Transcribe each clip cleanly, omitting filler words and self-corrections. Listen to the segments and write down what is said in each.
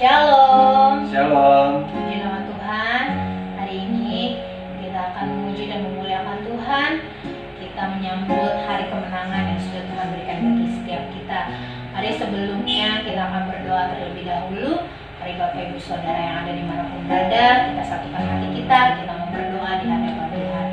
Shalom. Shalom. Puji nama Tuhan. Hari ini kita akan memuji dan memuliakan Tuhan. Kita menyambut hari kemenangan yang sudah Tuhan berikan bagi setiap kita. Mari sebelumnya kita akan berdoa terlebih dahulu. Mari Bapak Ibu Saudara yang ada dimanapun berada, kita satukan hati kita mau berdoa di hadapan Tuhan.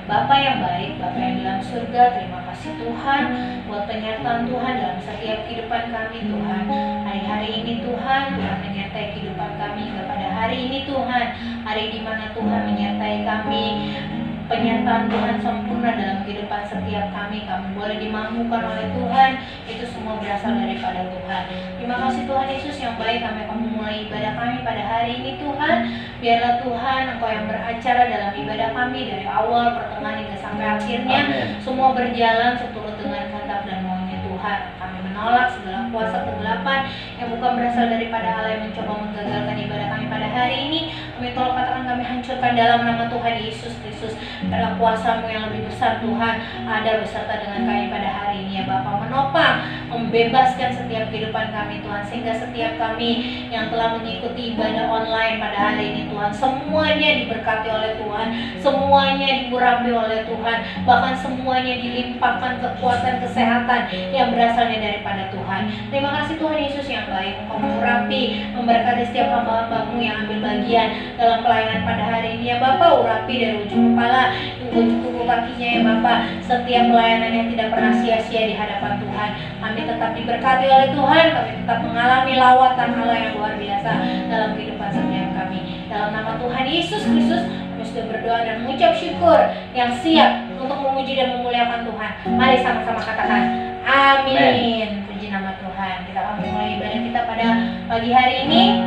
Bapa yang baik, Bapa yang di dalam surga, terima kasih Tuhan buat penyertaan Tuhan dalam setiap kehidupan kami Tuhan. Hari-hari ini Tuhan menyertai kehidupan kami hingga pada hari ini Tuhan, hari di mana Tuhan menyertai kami. Penyertaan Tuhan sempurna dalam kehidupan setiap kami boleh dimampukan oleh Tuhan. Itu semua berasal daripada Tuhan. Terima kasih Tuhan Yesus yang baik, kami akan memulai ibadah kami pada hari ini Tuhan. Biarlah Tuhan Engkau yang beracara dalam ibadah kami dari awal, pertengahan hingga sampai akhirnya. Amen. Semua berjalan seturut dengan kehendak dan maunya Tuhan. Kami menolak segala kuasa kegelapan yang bukan berasal daripada Allah yang mencoba menggagalkan ibadah kami pada hari ini. Kami tolak, katakan, kami hancurkan dalam nama Tuhan Yesus Kristus. Karena kuasa-Mu yang lebih besar Tuhan ada beserta dengan kami pada hari ini ya Bapa. Menopang, membebaskan setiap kehidupan kami Tuhan, sehingga setiap kami yang telah mengikuti ibadah online pada hari ini Tuhan, semuanya diberkati oleh Tuhan, semuanya diurapi oleh Tuhan, bahkan semuanya dilimpahkan kekuatan kesehatan yang berasalnya daripada Tuhan. Terima kasih Tuhan Yesus yang baik, Engkau mengurapi, memberkati setiap hamba-hamba-Mu yang ambil bagian dalam pelayanan pada hari ini ya Bapa. Urapi dari ujung kepala hingga ujung kuku kakinya ya Bapa. Setiap pelayanan yang tidak pernah sia-sia di hadapan Tuhan, kami tetap diberkati oleh Tuhan. Kami tetap mengalami lawatan Allah yang luar biasa dalam kehidupan setiap kami. Dalam nama Tuhan Yesus Kristus kami sudah berdoa dan mengucap syukur yang siap untuk memuji dan memuliakan Tuhan. Mari sama-sama katakan amin. Puji nama Tuhan. Kita akan memulai ibadah kita pada pagi hari ini.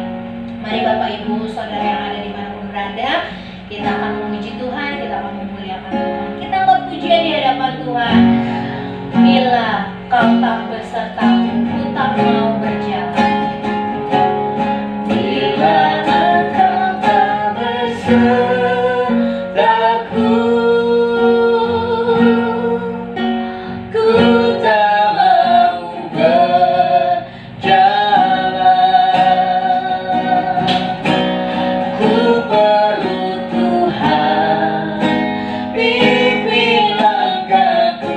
Mari Bapak Ibu Saudara yang ada dimanapun berada, kita akan memuji Tuhan, kita akan memuliakan Tuhan. Kita angkat pujian di hadapan Tuhan. Bila kau tak besertaku, ku tak mau berjalan. Bila engkau tak besertaku, ku tak mau berjalan. Ku perlu Tuhan, pimpin langkahku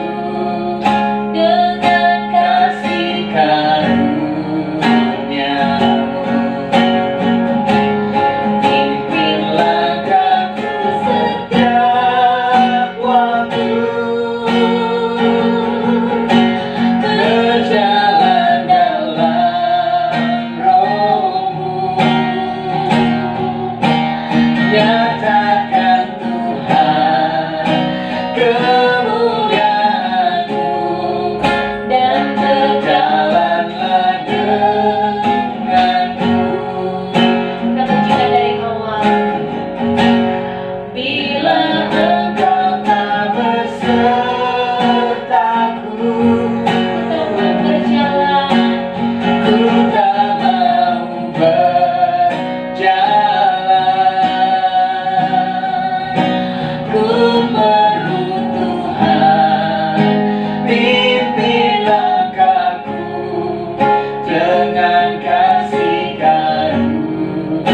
dengan kasih karunia-Mu. Pimpin langkahku setiap waktu, berjalan dalam Roh-Mu. Nyatakan Tuhan kemuliaan-Mu dan berjalanlah denganku. Kita pujikan dari awal. Bila engkau tak besertaku, tak mau berjalan, ku tak mau berjalan. Ku perlu Tuhan, pimpin langkahku dengan kasih karunia-Mu.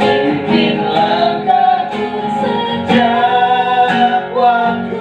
Pimpin langkahku setiap waktu,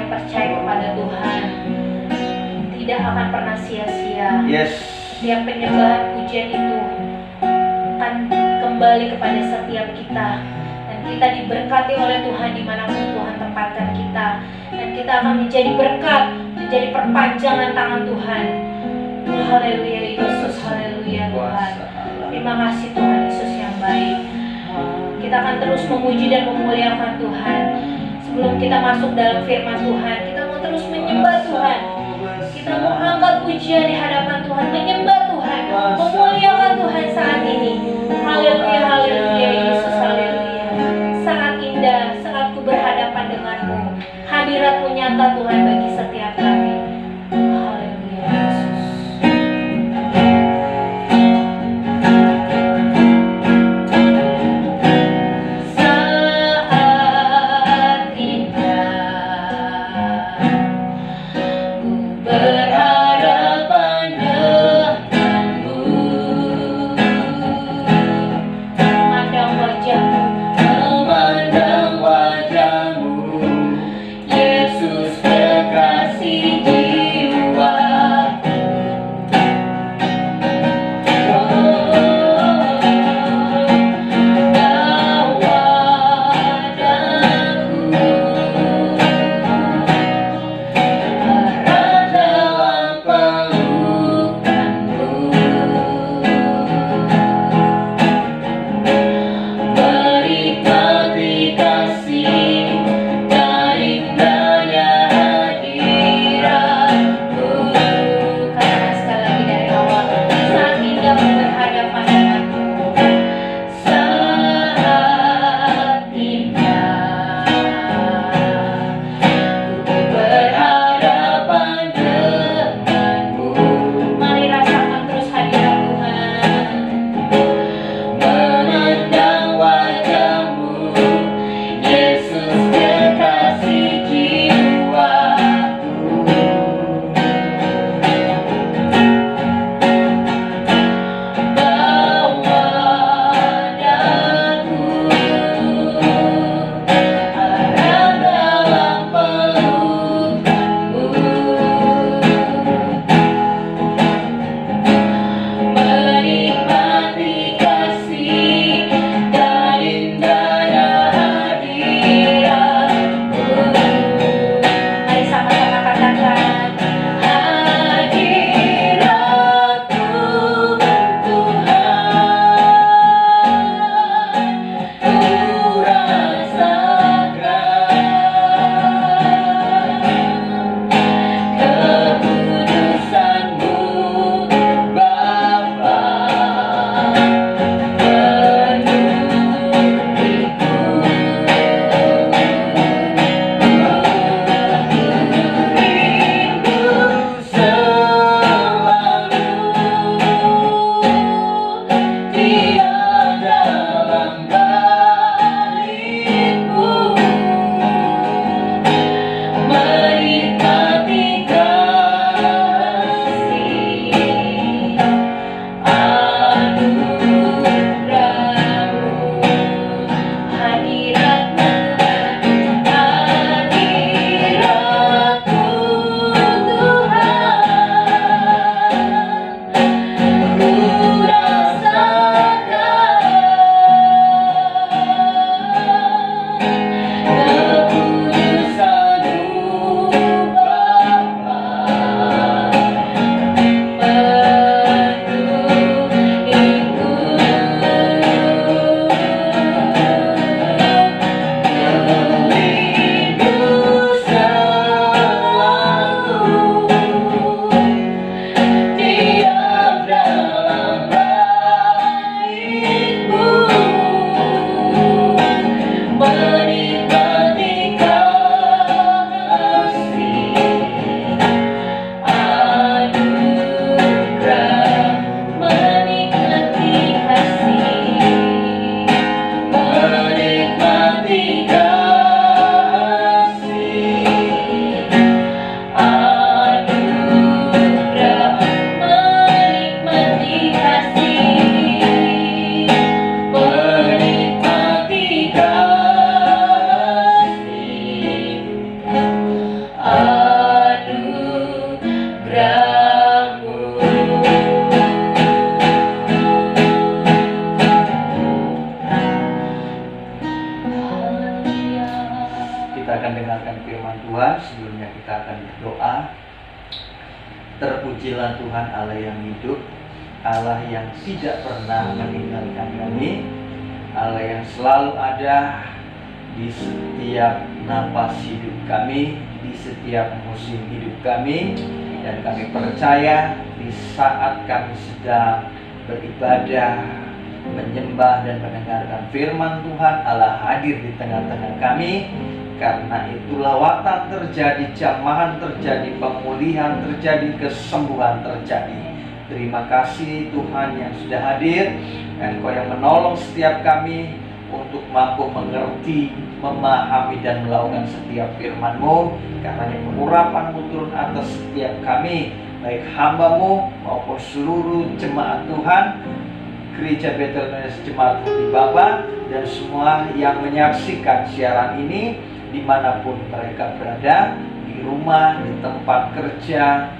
yang percaya kepada Tuhan tidak akan pernah sia-sia. Yes. Setiap penyembahan pujian itu akan kembali kepada setiap kita, dan kita diberkati oleh Tuhan dimanapun Tuhan tempatkan kita, dan kita akan menjadi berkat, menjadi perpanjangan tangan Tuhan. Haleluya Yesus, haleluya Tuhan. Terima kasih Tuhan Yesus yang baik. Kita akan terus memuji dan memuliakan Tuhan. Sebelum kita masuk dalam firman Tuhan, kita mau terus menyembah Tuhan. Kita mau angkat pujian di hadapan Tuhan, menyembah Tuhan, memuliakan Tuhan saat ini. Haleluya, haleluya Yesus, haleluya. Sangat indah saat ku berhadapan denganmu. Hadiratmu nyata Tuhan bagi setiap kami. Haleluya Yesus. Memandang wajahmu, Yesus kekasih. anugerah-Mu. Kita akan dengarkan firman Tuhan. Sebelumnya kita akan berdoa. Terpujilah Tuhan Allah yang hidup, Allah yang tidak pernah meninggalkan kami, Allah yang selalu ada di setiap napas hidup kami, di setiap musim hidup kami. Dan kami percaya di saat kami sedang beribadah, menyembah dan mendengarkan firman Tuhan, Allah hadir di tengah-tengah kami. Karena itu lawatan terjadi, jamahan terjadi, pemulihan terjadi, kesembuhan terjadi. Terima kasih Tuhan yang sudah hadir, Engkau yang menolong setiap kami untuk mampu mengerti, memahami dan melakukan setiap firman-Mu. Karena pengurapan-Mu turun atas setiap kami, baik hamba-Mu maupun seluruh jemaat Tuhan, Gereja Betel Indonesia Jemaat Putih Baba, dan semua yang menyaksikan siaran ini dimanapun mereka berada, di rumah, di tempat kerja,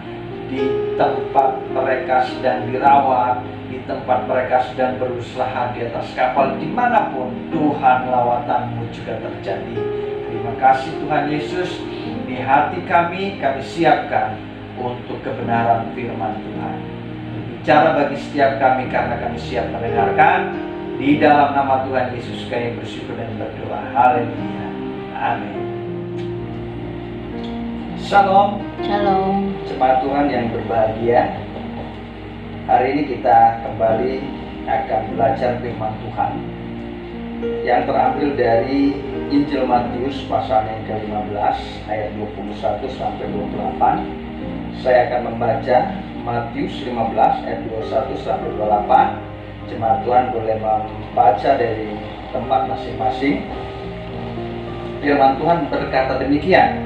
di tempat mereka sedang dirawat, di tempat mereka sedang berusaha di atas kapal, dimanapun Tuhan, lawatan-Mu juga terjadi. Terima kasih Tuhan Yesus. Di hati kami siapkan untuk kebenaran firman Tuhan. Bicara bagi setiap kami karena kami siap mendengarkan. Di dalam nama Tuhan Yesus kami bersyukur dan berdoa. Haleluya. Amin. Shalom. Shalom. Jemaat Tuhan yang berbahagia. Hari ini kita kembali akan belajar firman Tuhan yang terambil dari Injil Matius pasal yang ke-15 ayat 21 sampai 28. Saya akan membaca Matius 15 ayat 21 sampai 28. Jemaat Tuhan boleh membaca dari tempat masing-masing. Firman Tuhan berkata demikian.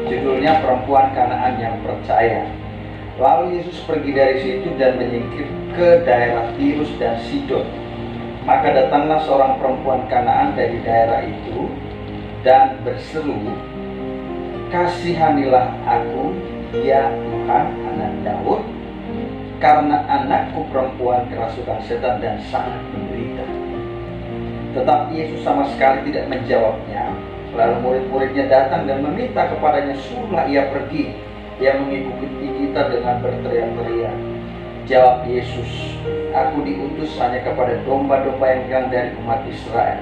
Judulnya Perempuan Kanaan yang Percaya. Lalu Yesus pergi dari situ dan menyingkir ke daerah Tirus dan Sidon. Maka datanglah seorang perempuan Kanaan dari daerah itu dan berseru, "Kasihanilah aku, ya Tuhan, anak Daud, karena anakku perempuan kerasukan setan dan sangat menderita." Tetapi Yesus sama sekali tidak menjawabnya. Lalu murid-muridnya datang dan meminta kepadanya, "Suruhlah ia pergi." Ia mengikuti kita dengan berteriak-teriak. Jawab Yesus, "Aku diutus hanya kepada domba-domba yang hilang dari umat Israel."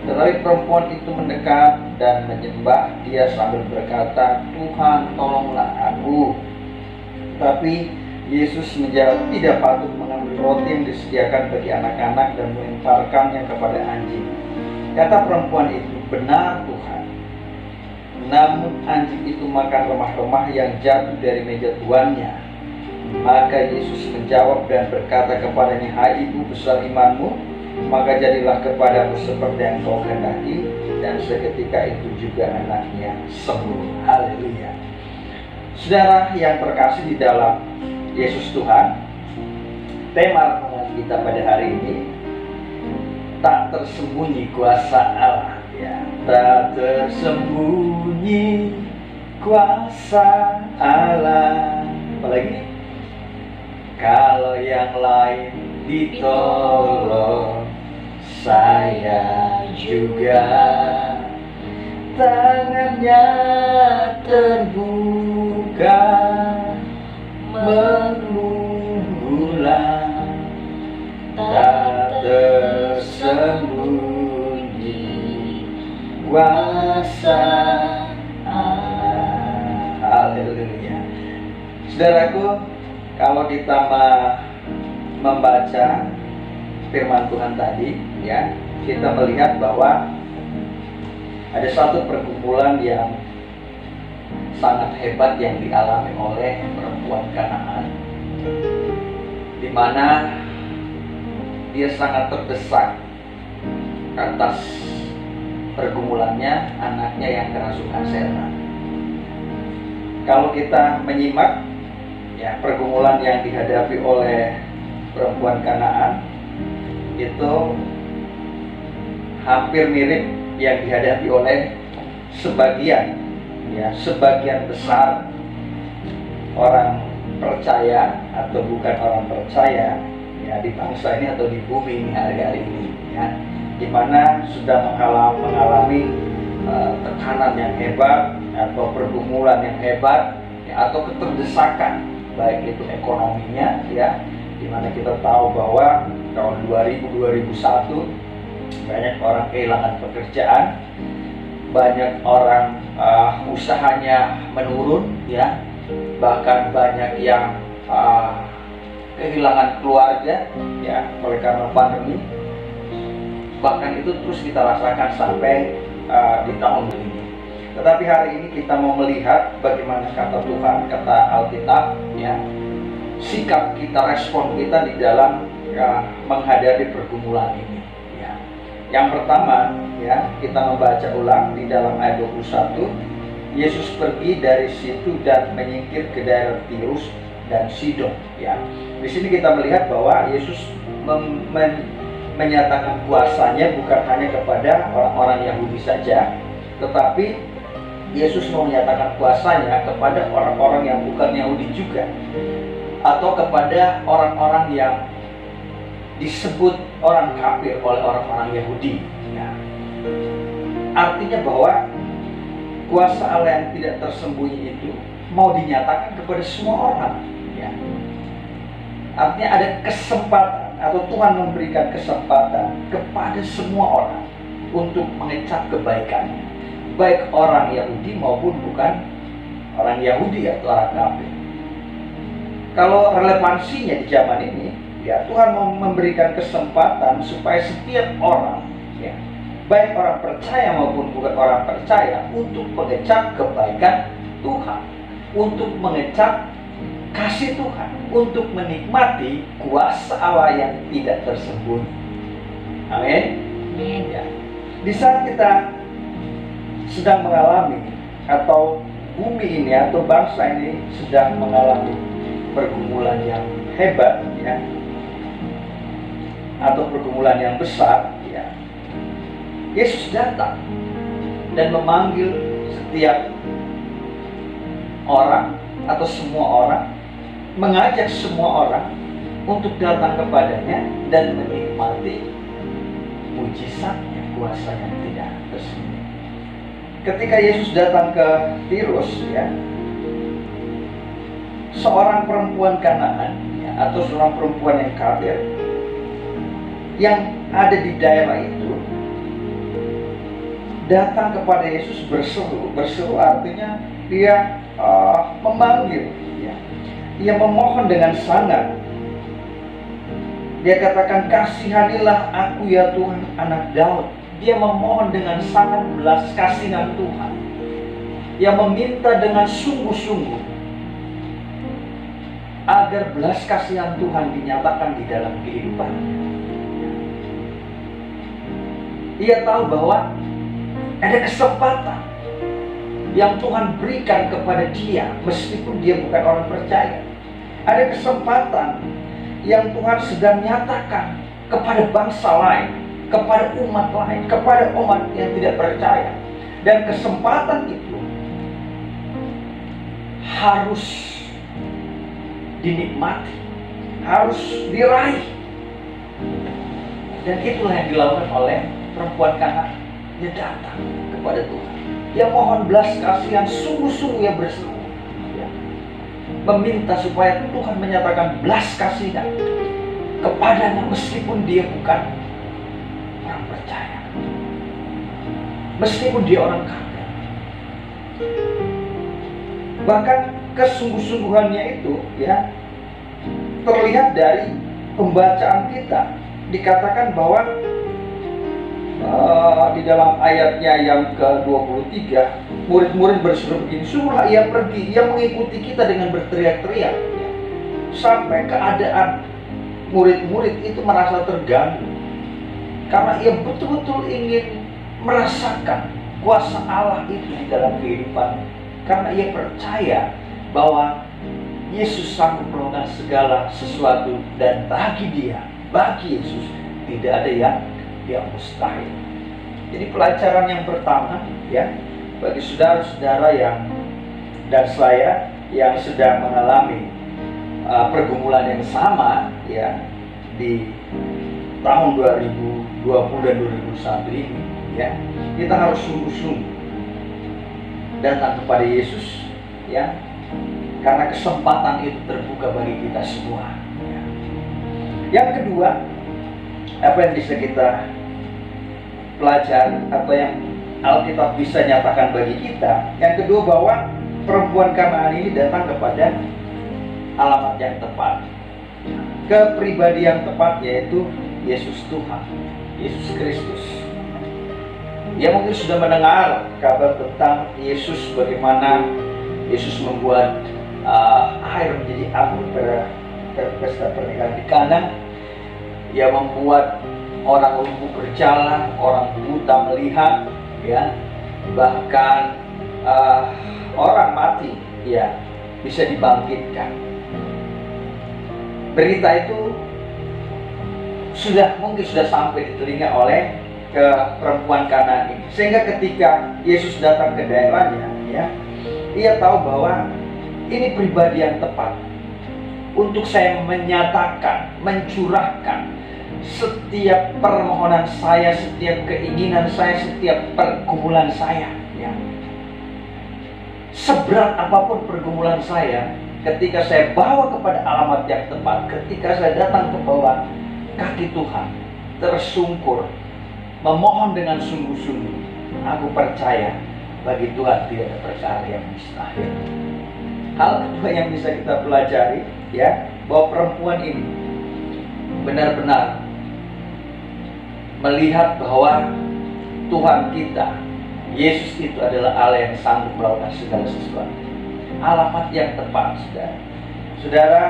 Tetapi perempuan itu mendekat dan menyembah dia sambil berkata, "Tuhan, tolonglah aku." Tapi Yesus menjawab, "Tidak patut mengambil roti yang disediakan bagi anak-anak dan melemparkannya kepada anjing." Kata perempuan itu, "Benar Tuhan." Namun anjing itu makan remah-remah yang jatuh dari meja tuannya. Maka Yesus menjawab dan berkata kepadanya, "Hai ibu, besar imanmu, maka jadilah kepadamu seperti yang kau kehendaki." Dan seketika itu juga anaknya sembuh. Haleluya. Saudara yang terkasih di dalam Yesus Tuhan, tema renungan kita pada hari ini, tak tersembunyi kuasa Allah. Ya, tak tersembunyi kuasa Allah. Apalagi kalau yang lain ditolong, saya juga. Tangannya terbuka menunggulah, tak tersembunyi kuasa Allah. Haleluya. Saudaraku, kalau kita membaca firman Tuhan tadi, ya, kita melihat bahwa ada satu pergumulan yang sangat hebat yang dialami oleh perempuan Kanaan, di mana dia sangat terdesak atas pergumulannya anaknya yang kerasukan setan. Kalau kita menyimak ya pergumulan yang dihadapi oleh perempuan Kanaan itu hampir mirip yang dihadapi oleh sebagian ya, sebagian besar orang percaya atau bukan orang percaya ya di bangsa ini atau di bumi ini hari-hari ini ya, di mana sudah mengalami tekanan yang hebat atau pergumulan yang hebat ya, atau keterdesakan baik itu ekonominya ya, di mana kita tahu bahwa tahun 2001 banyak orang kehilangan pekerjaan, banyak orang usahanya menurun ya, bahkan banyak yang kehilangan keluarga ya oleh karena pandemi. Bahkan itu terus kita rasakan sampai di tahun ini. Tetapi hari ini kita mau melihat bagaimana kata Tuhan, kata Alkitab ya, sikap kita, respon kita di dalam menghadapi pergumulan ini ya. Yang pertama ya, kita membaca ulang di dalam ayat 21. Yesus pergi dari situ dan menyingkir ke daerah Tirus dan Sidon ya. Di sini kita melihat bahwa Yesus menyatakan kuasanya bukan hanya kepada orang-orang Yahudi saja, tetapi Yesus mau menyatakan kuasanya kepada orang-orang yang bukan Yahudi juga, atau kepada orang-orang yang disebut orang kafir oleh orang-orang Yahudi ya. Artinya bahwa kuasa Allah yang tidak tersembunyi itu mau dinyatakan kepada semua orang ya. Artinya ada kesempatan atau Tuhan memberikan kesempatan kepada semua orang untuk mengecap kebaikannya, baik orang Yahudi maupun bukan orang Yahudi atau orang kafir. Kalau relevansinya di zaman ini ya, Tuhan mau memberikan kesempatan supaya setiap orang ya, baik orang percaya maupun bukan orang percaya, untuk mengecap kebaikan Tuhan, untuk mengecap kasih Tuhan, untuk menikmati kuasa Allah yang tidak tersembunyi. Amin. Ya. Di saat kita sedang mengalami atau bumi ini atau bangsa ini sedang mengalami pergumulan yang hebat ya, atau pergumulan yang besar ya, Yesus datang dan memanggil setiap orang atau semua orang, mengajak semua orang untuk datang kepadanya dan menikmati mujizatnya, kuasa yang tidak tersembunyi. Ketika Yesus datang ke Tirus ya, seorang perempuan Kanaan ya, atau seorang perempuan yang kafir yang ada di daerah itu datang kepada Yesus berseru. Berseru artinya dia memanggil ya. Dia memohon dengan sangat. Dia katakan, kasihanilah aku ya Tuhan, anak Daud. Dia memohon dengan sangat belas kasihan Tuhan. Dia meminta dengan sungguh-sungguh agar belas kasihan Tuhan dinyatakan di dalam kehidupannya. Dia tahu bahwa ada kesempatan yang Tuhan berikan kepada dia meskipun dia bukan orang percaya. Ada kesempatan yang Tuhan sedang nyatakan kepada bangsa lain, kepada umat lain, kepada umat yang tidak percaya. Dan kesempatan itu harus dinikmati, harus diraih. Dan itulah yang dilakukan oleh perempuan Kanaan. Dia datang kepada Tuhan, dia mohon belas kasihan, sungguh-sungguh dia berseru ya, meminta supaya Tuhan menyatakan belas kasihan kepadanya meskipun dia bukan orang percaya, meskipun dia orang kafir. Bahkan kesungguh-sungguhannya itu ya terlihat dari pembacaan kita. Dikatakan bahwa di dalam ayatnya yang ke-23, murid-murid berseru begini, sungguhlah ia pergi, ia mengikuti kita dengan berteriak-teriak, sampai keadaan murid-murid itu merasa terganggu karena ia betul-betul ingin merasakan kuasa Allah itu di dalam kehidupan, karena ia percaya bahwa Yesus sanggup melakukan segala sesuatu, dan bagi Yesus tidak ada yang mustahil. Jadi pelajaran yang pertama ya, bagi saudara-saudara yang dan saya yang sedang mengalami pergumulan yang sama ya di tahun 2020 dan 2021 ini ya, kita harus sungguh-sungguh datang kepada Yesus ya, karena kesempatan itu terbuka bagi kita semua ya. Yang kedua, apa yang bisa kita pelajari atau yang Alkitab bisa nyatakan bagi kita, yang kedua bahwa perempuan Kanaan ini datang kepada alamat yang tepat, kepribadian yang tepat, yaitu Yesus Tuhan, Yesus Kristus. Dia mungkin sudah mendengar kabar tentang Yesus, bagaimana Yesus membuat air menjadi anggur pada pesta pernikahan di Kana. Dia membuat orang lumpuh berjalan, orang buta melihat, ya, bahkan orang mati, ya, bisa dibangkitkan. Berita itu mungkin sudah sampai di telinga oleh ke perempuan Kanaan ini, sehingga ketika Yesus datang ke daerahnya, ya, ia tahu bahwa ini pribadi yang tepat untuk saya menyatakan, mencurahkan setiap permohonan saya, setiap keinginan saya, setiap pergumulan saya, ya. Seberat apapun pergumulan saya, ketika saya bawa kepada alamat yang tepat, ketika saya datang ke bawah kaki Tuhan, tersungkur, memohon dengan sungguh-sungguh, aku percaya bagi Tuhan tidak ada perkara yang mustahil. Hal kedua yang bisa kita pelajari, ya, bahwa perempuan ini benar-benar melihat bahwa Tuhan kita, Yesus itu adalah Allah yang sanggup melakukan segala sesuatu. Alamat yang tepat, saudara. Saudara,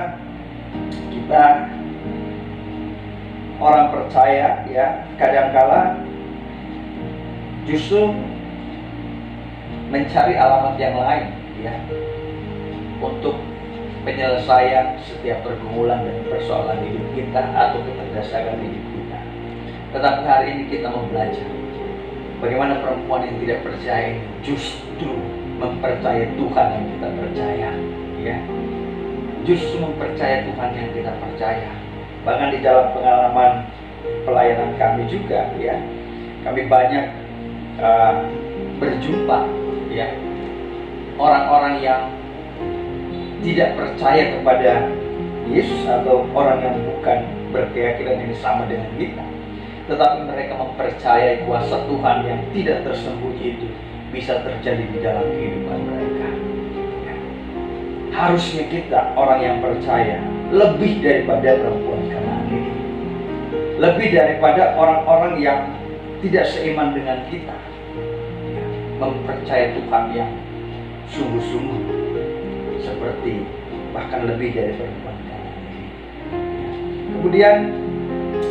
kita orang percaya, ya, kadangkala justru mencari alamat yang lain, ya, untuk penyelesaian setiap pergumulan dan persoalan hidup kita atau keterdesakan hidup kita. Tetapi hari ini kita mau belajar bagaimana perempuan yang tidak percaya ini justru mempercayai Tuhan yang kita percaya, ya, justru mempercayai Tuhan yang kita percaya. Bahkan di dalam pengalaman pelayanan kami juga, ya, kami banyak berjumpa, ya, orang-orang yang tidak percaya kepada Yesus atau orang yang bukan berkeyakinan yang sama dengan kita, tetapi mereka mempercayai kuasa Tuhan yang tidak tersembunyi itu bisa terjadi di dalam kehidupan mereka. Ya. Harusnya kita orang yang percaya lebih daripada perempuan Kanaan ini, lebih daripada orang-orang yang tidak seiman dengan kita, ya, mempercayai Tuhan yang sungguh-sungguh, seperti bahkan lebih dari perempuan Kanaan ini. Ya. Kemudian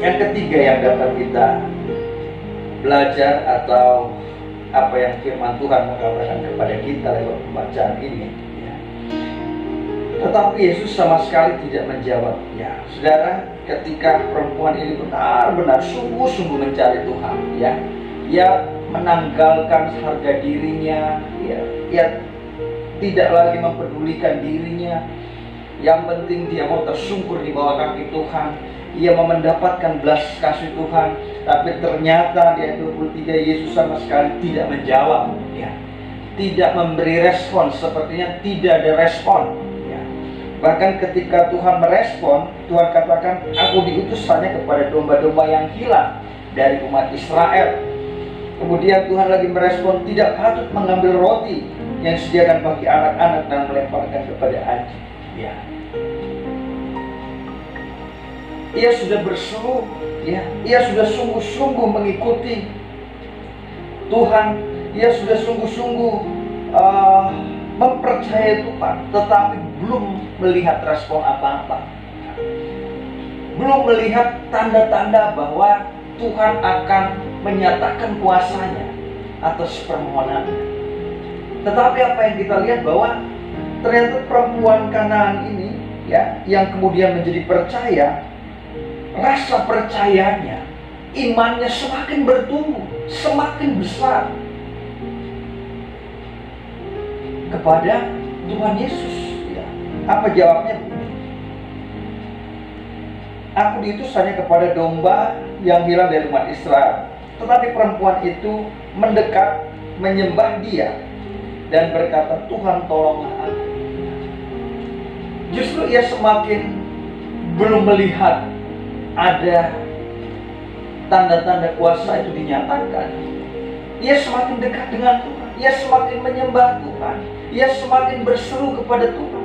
yang ketiga yang dapat kita belajar atau apa yang firman Tuhan mengatakan kepada kita lewat pembacaan ini, ya. Tetapi Yesus sama sekali tidak menjawab. Ya, saudara, ketika perempuan ini benar-benar sungguh-sungguh mencari Tuhan, ya, ia menanggalkan harga dirinya, ya, ia tidak lagi mempedulikan dirinya. Yang penting dia mau tersungkur di bawah kaki Tuhan. Ia mau mendapatkan belas kasih Tuhan. Tapi ternyata di ayat 23 Yesus sama sekali tidak menjawab, ya. Tidak memberi respon, sepertinya tidak ada respon, ya. Bahkan ketika Tuhan merespon, Tuhan katakan, aku diutus hanya kepada domba-domba yang hilang dari umat Israel. Kemudian Tuhan lagi merespon, tidak patut mengambil roti yang disediakan bagi anak-anak dan melemparkan kepada anjing, ya. Ia sudah berseru, ya, ia sudah sungguh-sungguh mengikuti Tuhan, ia sudah sungguh-sungguh mempercayai Tuhan, tetapi belum melihat respon apa-apa, belum melihat tanda-tanda bahwa Tuhan akan menyatakan kuasanya atas permohonannya. Tetapi apa yang kita lihat bahwa ternyata perempuan Kanaan ini, ya, yang kemudian menjadi percaya, rasa percayanya, imannya semakin bertumbuh, semakin besar. kepada Tuhan Yesus. Ya. Apa jawabnya? Aku diutus hanya kepada domba yang hilang dari umat Israel. Tetapi perempuan itu mendekat, menyembah dia, dan berkata, Tuhan tolonglah aku. Justru ia semakin belum melihat ada tanda-tanda kuasa itu dinyatakan. Ia semakin dekat dengan Tuhan. Ia semakin menyembah Tuhan. Ia semakin berseru kepada Tuhan.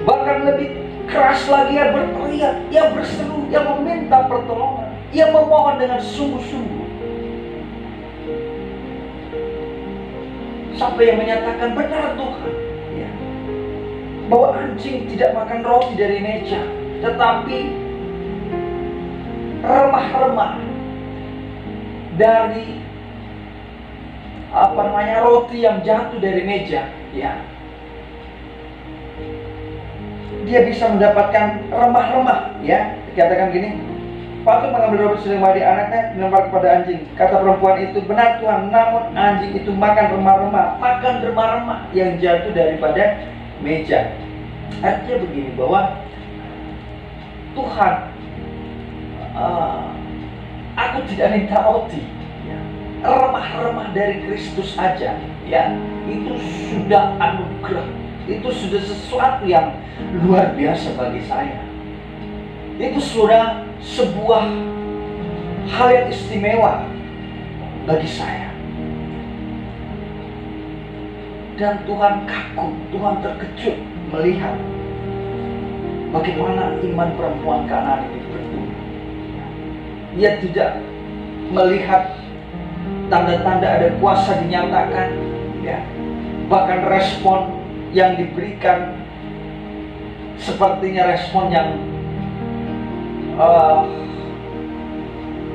Bahkan lebih keras lagi ia berteriak. Ia berseru. Ia meminta pertolongan. Ia memohon dengan sungguh-sungguh. Sampai yang menyatakan, benar Tuhan, ya, bahwa anjing tidak makan roti dari meja, tetapi remah-remah dari roti yang jatuh dari meja, ya. Dia bisa mendapatkan remah-remah, ya. Dikatakan gini, patut mengambil roti sedang di anaknya, dilempar kepada anjing. Kata perempuan itu, benar Tuhan, namun anjing itu makan remah-remah yang jatuh daripada meja. Artinya begini, bahwa Tuhan, aku tidak minta roti, ya. Remah-remah dari Kristus aja, ya, itu sudah anugerah, itu sudah sesuatu yang luar biasa bagi saya. Itu sudah sebuah hal yang istimewa bagi saya. Dan Tuhan kagum, Tuhan terkejut melihat bagaimana iman perempuan Kanaan ini bertumbuh. Ia tidak melihat tanda-tanda ada kuasa dinyatakan, ya. Bahkan respon yang diberikan sepertinya respon yang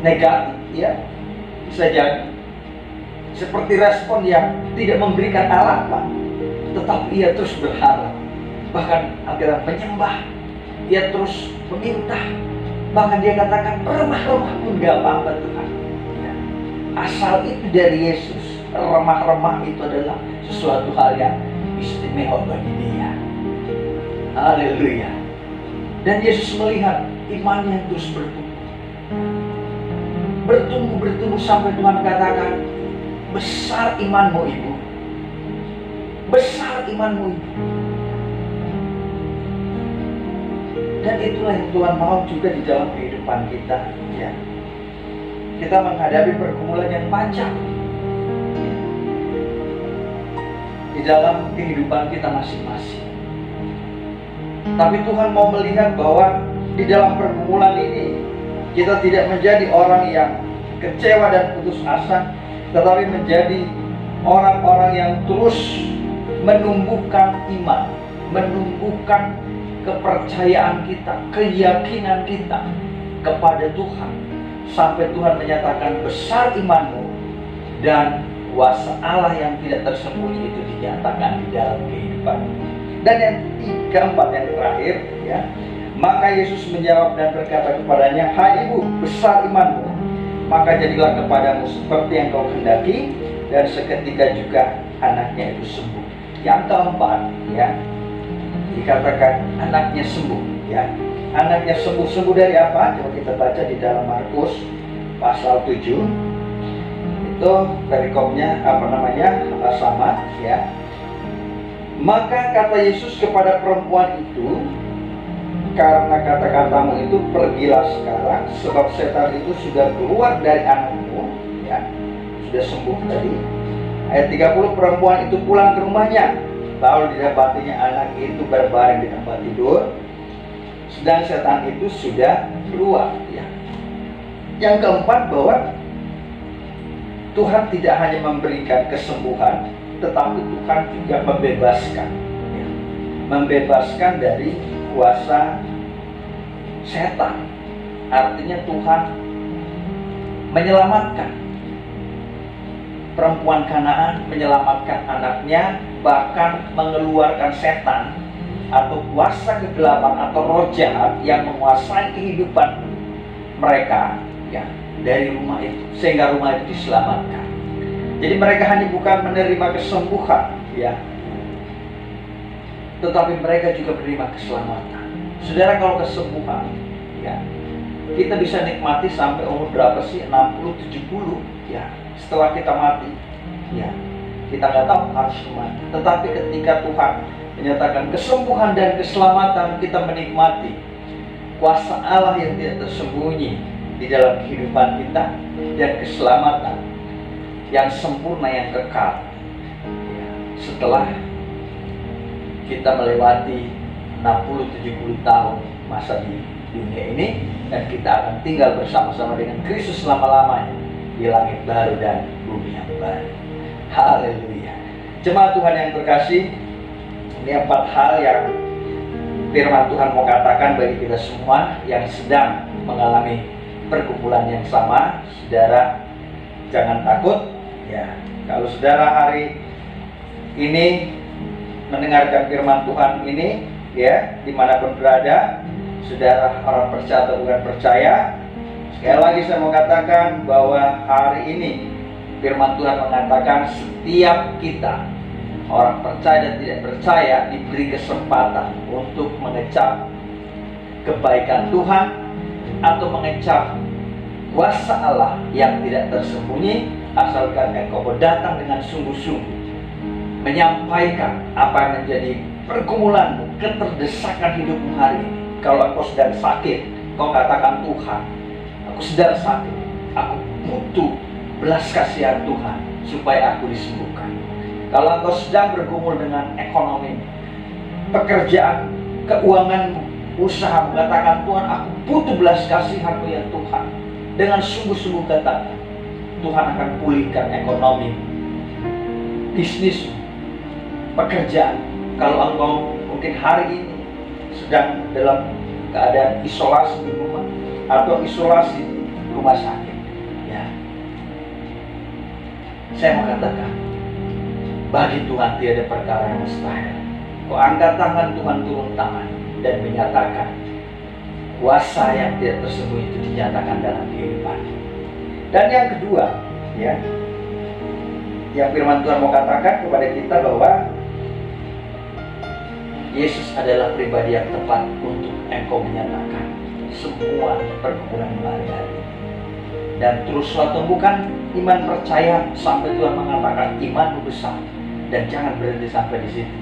negatif, ya, bisa jadi seperti respon yang tidak memberikan harapan, tetapi ia terus berharap, bahkan agar menyembah, ia terus meminta, bahkan dia katakan remah-remah pun gak apa-apa Tuhan, ya. Asal itu dari Yesus. Remah-remah itu adalah sesuatu hal yang istimewa bagi dia. Haleluya. Dan Yesus melihat imannya yang terus bertumbuh sampai Tuhan katakan, besar imanmu ibu, besar imanmu ibu. Dan itulah yang Tuhan mau juga di dalam kehidupan kita, ya. Kita menghadapi pergumulan yang panjang, ya, di dalam kehidupan kita masing-masing. Tapi Tuhan mau melihat bahwa di dalam pergumulan ini kita tidak menjadi orang yang kecewa dan putus asa, tetapi menjadi orang-orang yang terus menumbuhkan iman, menumbuhkan kepercayaan kita, keyakinan kita kepada Tuhan, sampai Tuhan menyatakan besar imanmu, dan kuasa Allah yang tidak tersembunyi itu dinyatakan di dalam kehidupanmu. Dan yang keempat, yang terakhir, ya, maka Yesus menjawab dan berkata kepadanya, hai ibu, besar imanmu, maka jadilah kepadamu seperti yang kau kehendaki, dan seketika juga anaknya itu sembuh. Yang keempat, ya, dikatakan anaknya sembuh, ya. Anaknya sembuh dari apa? Coba kita baca di dalam Markus pasal 7. Itu perikopnya sama, ya. Maka kata Yesus kepada perempuan itu, karena kata-katamu itu pergilah sekarang, sebab setan itu sudah keluar dari anakmu, ya, sudah sembuh tadi. Ayat 30, perempuan itu pulang ke rumahnya, lalu didapatinya anak itu berbaring di tempat tidur, sedang setan itu sudah keluar, ya. Yang keempat, bahwa Tuhan tidak hanya memberikan kesembuhan, tetapi Tuhan juga membebaskan, ya. Membebaskan dari kuasa setan. Artinya Tuhan menyelamatkan perempuan Kanaan, menyelamatkan anaknya, bahkan mengeluarkan setan atau kuasa kegelapan atau roh jahat yang menguasai kehidupan mereka, ya, dari rumah itu, sehingga rumah itu diselamatkan. Jadi mereka hanya bukan menerima kesembuhan, ya, tetapi mereka juga menerima keselamatan. Saudara, kalau kesembuhan, ya, kita bisa nikmati sampai umur berapa sih? 60, 70, ya. Setelah kita mati, ya, kita nggak tahu harus mati. Tetapi ketika Tuhan menyatakan kesembuhan dan keselamatan, kita menikmati kuasa Allah yang tidak tersembunyi di dalam kehidupan kita, dan keselamatan yang sempurna, yang kekal, ya, setelah kita melewati 60-70 tahun masa di dunia ini, dan kita akan tinggal bersama-sama dengan Kristus selama-lamanya di langit baru dan bumi yang baru. Haleluya. Jemaat Tuhan yang terkasih, ini 4 hal yang firman Tuhan mau katakan bagi kita semua yang sedang mengalami pergumulan yang sama. Saudara, jangan takut, ya. Kalau saudara hari ini mendengarkan firman Tuhan ini, ya, dimanapun berada, saudara orang percaya atau bukan percaya, sekali lagi saya mau katakan bahwa hari ini firman Tuhan mengatakan setiap kita, orang percaya dan tidak percaya, diberi kesempatan untuk mengecap kebaikan Tuhan atau mengecap kuasa Allah yang tidak tersembunyi, asalkan engkau datang dengan sungguh-sungguh menyampaikan apa yang menjadi pergumulanmu, keterdesakan hidupmu hari ini. Kalau engkau sedang sakit, kau katakan, Tuhan, aku sedang sakit, aku butuh belas kasihan Tuhan supaya aku disembuhkan. Kalau engkau sedang bergumul dengan ekonomi, pekerjaan, keuanganmu, usaha, mengatakan, Tuhan, aku butuh belas kasihan-Mu ya Tuhan. Dengan sungguh-sungguh katakan, Tuhan akan pulihkan ekonomi, bisnismu, pekerjaan. Kalau engkau mungkin hari ini sedang dalam keadaan isolasi di rumah atau isolasi di rumah sakit, ya, saya mau katakan, bagi Tuhan tiada perkara yang mustahil. Kau angkat tangan, Tuhan turun tangan dan menyatakan kuasa yang tidak tersembunyi itu dinyatakan dalam kehidupan. Dan yang kedua, ya, yang firman Tuhan mau katakan kepada kita bahwa Yesus adalah pribadi yang tepat untuk engkau menyatakan semua pergumulan hari-hari. Dan teruslah tumbuhkan iman percaya sampai Tuhan mengatakan imanmu besar. Dan jangan berhenti sampai di situ.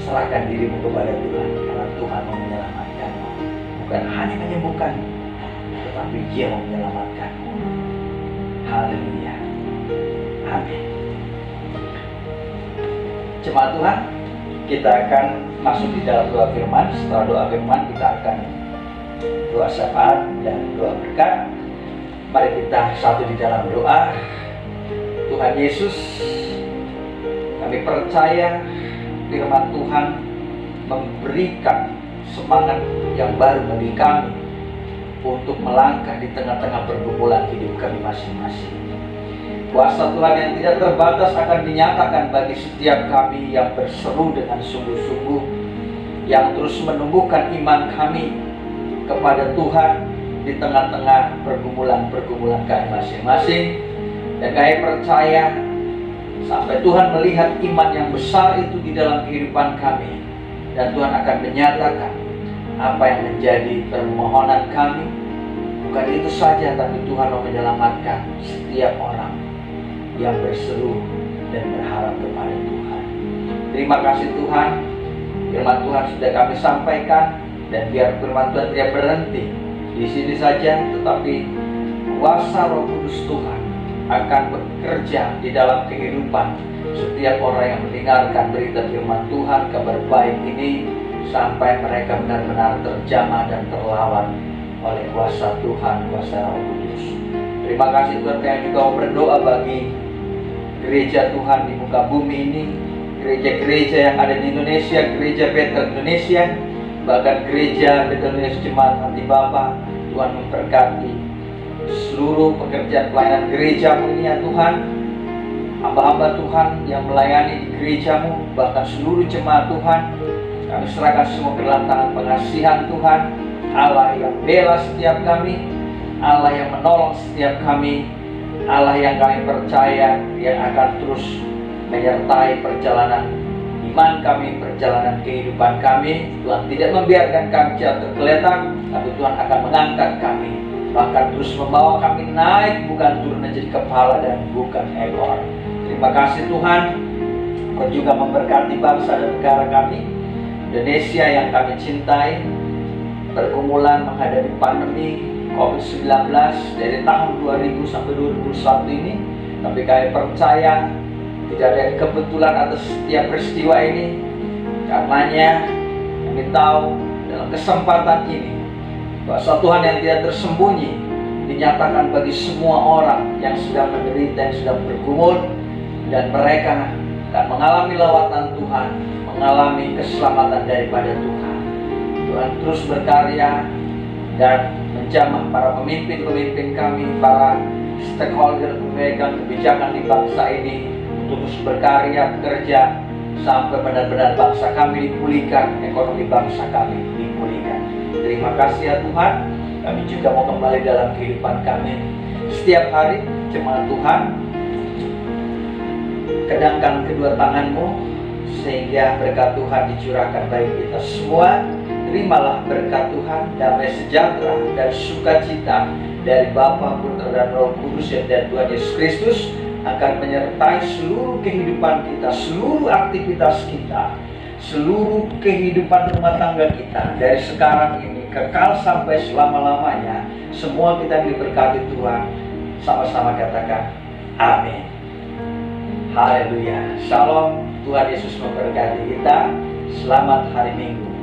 Serahkan dirimu kepada Tuhan, karena Tuhan mau menyelamatkanmu. Bukan hanya menyembuhkan, tetapi Dia mau menyelamatkanmu. Haleluya. Amin. Jemaat Tuhan, kita akan masuk di dalam doa firman. Setelah doa firman, kita akan doa syafaat dan doa berkat. Mari kita satu di dalam doa. Tuhan Yesus, kami percaya firman Tuhan memberikan semangat yang baru bagi kami untuk melangkah di tengah-tengah pergumulan hidup kami masing-masing. Kuasa Tuhan yang tidak terbatas akan dinyatakan bagi setiap kami yang berseru dengan sungguh-sungguh, yang terus menumbuhkan iman kami kepada Tuhan di tengah-tengah pergumulan-pergumulan kami masing-masing. Dan kami percaya sampai Tuhan melihat iman yang besar itu di dalam kehidupan kami, dan Tuhan akan menyatakan apa yang menjadi permohonan kami. Bukan itu saja, tapi Tuhan mau menyelamatkan setiap orang yang berseru dan berharap kepada Tuhan. Terima kasih Tuhan, firman Tuhan sudah kami sampaikan, dan biar firman Tuhan tidak berhenti di sini saja, tetapi kuasa Roh Kudus Tuhan akan bekerja di dalam kehidupan setiap orang yang mendengarkan berita firman Tuhan, kabar baik ini, sampai mereka benar-benar terjamah dan terlawan oleh kuasa Tuhan, kuasa Roh Kudus. Terima kasih Tuhan. Kami juga mau berdoa bagi gereja Tuhan di muka bumi ini, gereja-gereja yang ada di Indonesia, gereja Bethel Indonesia, bahkan gereja Bethel Indonesia Jemaat Hati Bapa. Tuhan memberkati seluruh pekerjaan pelayanan gerejamu ini ya Tuhan. Hamba-hamba Tuhan yang melayani di gerejamu, bahkan seluruh jemaat Tuhan, kami serahkan semua ke dalam tangan pengasihan Tuhan. Allah yang bela setiap kami, Allah yang menolong setiap kami, Allah yang kami percaya yang akan terus menyertai perjalanan iman kami, perjalanan kehidupan kami. Tuhan tidak membiarkan kami jatuh tergeletak, tapi Tuhan akan mengangkat kami, bahkan terus membawa kami naik, bukan turun menjadi kepala dan bukan ekor. Terima kasih Tuhan. Kau juga memberkati bangsa dan negara kami, Indonesia yang kami cintai. Pergumulan menghadapi pandemi COVID-19 dari tahun 2000 sampai 2021 ini, tapi kami percaya tidak ada kebetulan atas setiap peristiwa ini. Karenanya kami tahu dalam kesempatan ini bahwa Tuhan yang tidak tersembunyi dinyatakan bagi semua orang yang sedang menderita, yang sedang bergumul, dan mereka akan mengalami lawatan Tuhan, mengalami keselamatan daripada Tuhan. Tuhan terus berkarya dan menjamah para pemimpin-pemimpin kami, para stakeholder pemegang kebijakan di bangsa ini, terus berkarya, bekerja sampai benar-benar bangsa kami dipulihkan, ekonomi bangsa kami dipulihkan. Terima kasih ya Tuhan. Kami juga mau kembali dalam kehidupan kami setiap hari. Jemaat Tuhan, kedangkan kedua tanganmu sehingga berkat Tuhan dicurahkan bagi kita semua. Terimalah berkat Tuhan, damai sejahtera dan sukacita dari Bapa, Putra dan Roh Kudus yang dari Tuhan Yesus Kristus akan menyertai seluruh kehidupan kita, seluruh aktivitas kita, seluruh kehidupan rumah tangga kita dari sekarang ini kekal sampai selama-lamanya. Semua kita diberkati Tuhan. Sama-sama katakan amin. Haleluya. Shalom. Tuhan Yesus memberkati kita. Selamat hari Minggu.